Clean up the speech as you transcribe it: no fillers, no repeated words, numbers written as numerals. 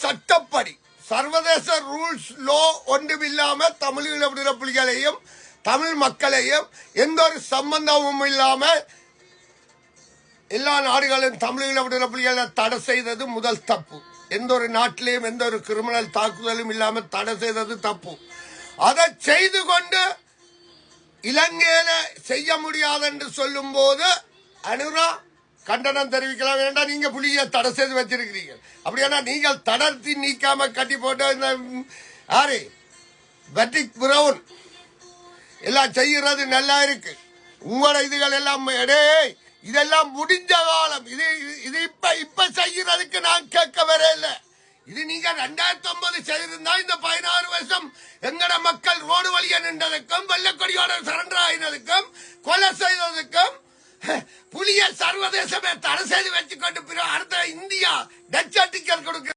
சட்டப்படி சர்வதேச rules low ஒன்றுமில்லாம தமிழீழ விடுதலை புலிகளையும் தமிழ் மக்களையும் எந்த ஒரு சம்பந்தமும் இல்லாம எல்லா நாடுகளும் தமிழீழ விடுதலை புலிகளை தடை செய்தது முதல் தப்பு. எந்த ஒரு நாட்டிலையும் எந்த ஒரு கிரிமினல் தாக்குதலும் இல்லாம தடை செய்தது தப்பு. அதை செய்து கொண்டு இலங்கையில செய்ய முடியாது என்று சொல்லும் போது அனுரா கண்டனம் தெரிவிக்கலாம் வேண்டாம். நீங்க புலியை தடை செய்து வச்சிருக்கிறீங்க. அப்படியானா நீங்கள் தடர்த்தி நீக்காம கட்டி போட்ட இந்த யாரு பெட்டிக் பிரவுன் எல்லாம் செய்யறது நல்லா இருக்கு. உங்களோட இதுகள் எல்லாம் இதெல்லாம் முடிஞ்ச காலம். இது இப்ப செய்யறதுக்கு நான் கேட்க வர இல்லை. இது நீங்க 2009 செய்திருந்தா இந்த 16 வருஷம் எங்கட மக்கள் ரோடு வழிய நின்றதுக்கும் வெள்ளக்கொடியோட சரண்டர் ஆகினதுக்கும் கொலை செய்ததுக்கும் புலிய சர்வதேசமே தடை செய்து வச்சுக்கொண்டு அடுத்த இந்தியா டச் ஆர்டிக்கல் கொடுக்க